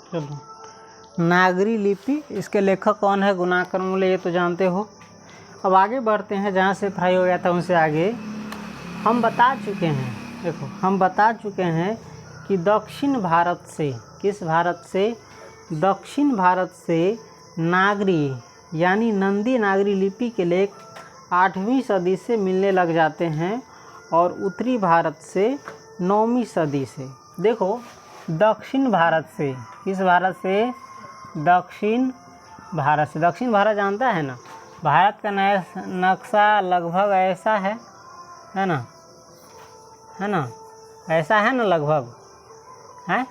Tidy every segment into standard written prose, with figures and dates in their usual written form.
चलो, नागरी लिपि, इसके लेखक कौन है? गुणाकर मूले, ये तो जानते हो। अब आगे बढ़ते हैं, जहाँ से फ्राई हो गया था उनसे आगे हम बता चुके हैं। देखो, हम बता चुके हैं कि दक्षिण भारत से, किस भारत से? दक्षिण भारत से नागरी यानी नंदी नागरी लिपि के लेख 8वीं सदी से मिलने लग जाते हैं और उत्तरी भारत से 9वीं सदी से। देखो, दक्षिण भारत से, किस भारत से? दक्षिण भारत से। दक्षिण भारत जानता है ना? भारत का नया नक्शा लगभग ऐसा है ना? है ना? ऐसा है ना लगभग, है?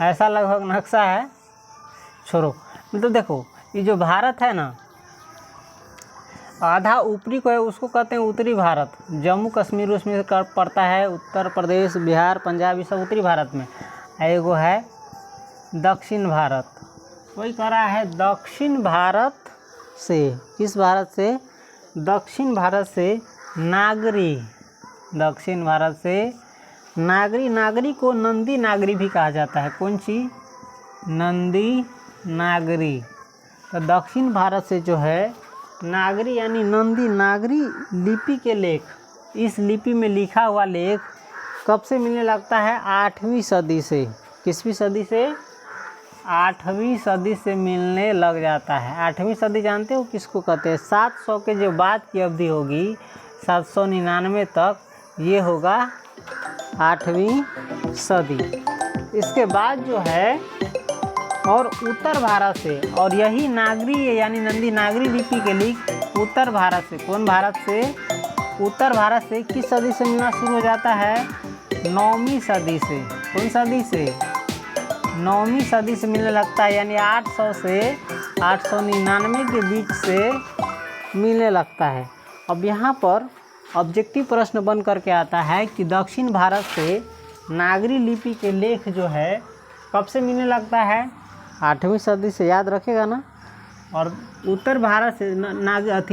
ऐसा लगभग नक्शा है। छोड़ो, मतलब देखो, ये जो भारत है ना, आधा ऊपरी को है, उसको कहते हैं उत्तरी भारत। जम्मू कश्मीर उसमें पड़ता है, उत्तर प्रदेश, बिहार, पंजाब, ये सब उत्तरी भारत में। एगो है दक्षिण भारत। वही कह रहा है दक्षिण भारत से, किस भारत से? दक्षिण भारत से नागरी, दक्षिण भारत से नागरी। नागरी को नंदी नागरी भी कहा जाता है। कौन सी? नंदी नागरी। तो दक्षिण भारत से जो है नागरी यानी नंदी नागरी लिपि के लेख, इस लिपि में लिखा हुआ लेख कब से मिलने लगता है? 8वीं सदी से। किसवीं सदी से? 8वीं सदी से मिलने लग जाता है। 8वीं सदी जानते हो किसको कहते हैं? 700 के जो बाद की अवधि होगी, 799 तक, ये होगा 8वीं सदी। इसके बाद जो है और उत्तर भारत से, और यही नागरी यानी नंदी नागरी लिपि के लेख उत्तर भारत से, कौन भारत से? उत्तर भारत से किस सदी से मिलना शुरू हो जाता है? 9वीं सदी से। कौन सदी से? 9वीं सदी से मिलने लगता है, यानी 800 से 899 के बीच से मिलने लगता है। अब यहाँ पर ऑब्जेक्टिव प्रश्न बन करके आता है कि दक्षिण भारत से नागरी लिपि के लेख जो है कब से मिलने लगता है? 8वीं सदी से, याद रखेगा ना। और उत्तर भारत से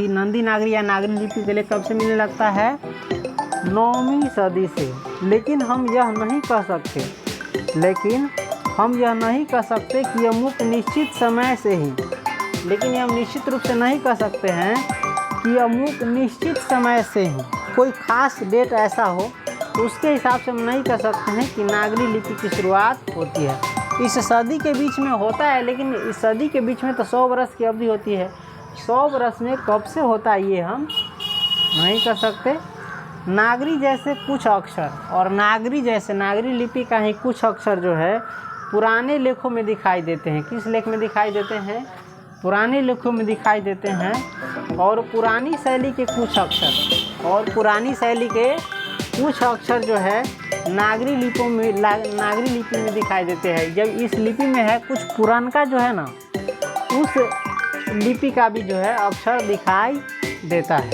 नंदी नागरी या नागरी लिपि के लिए कब से मिलने लगता है? 9वीं सदी से। लेकिन हम यह नहीं कह सकते कि अमुक निश्चित समय से ही, लेकिन हम निश्चित रूप से नहीं कह सकते हैं कि अमुक निश्चित समय से ही कोई खास डेट ऐसा हो, उसके हिसाब से हम नहीं कह सकते हैं कि नागरी लिपि की शुरुआत होती है। इस सदी के बीच में होता है, लेकिन इस सदी के बीच में तो 100 वर्ष की अवधि होती है। 100 वर्ष में कब से होता है ये हम नहीं कर सकते। नागरी जैसे कुछ अक्षर, और नागरी जैसे नागरी लिपि का ही कुछ अक्षर जो है पुराने लेखों में दिखाई देते हैं। किस लेख में दिखाई देते हैं? पुराने लेखों में दिखाई देते हैं। और पुरानी शैली के कुछ अक्षर, और पुरानी शैली के कुछ अक्षर जो है नागरी लिपि में दिखाई देते हैं। जब इस लिपि में है कुछ पुरानका जो है ना, उस लिपि का भी जो है अक्षर दिखाई देता है।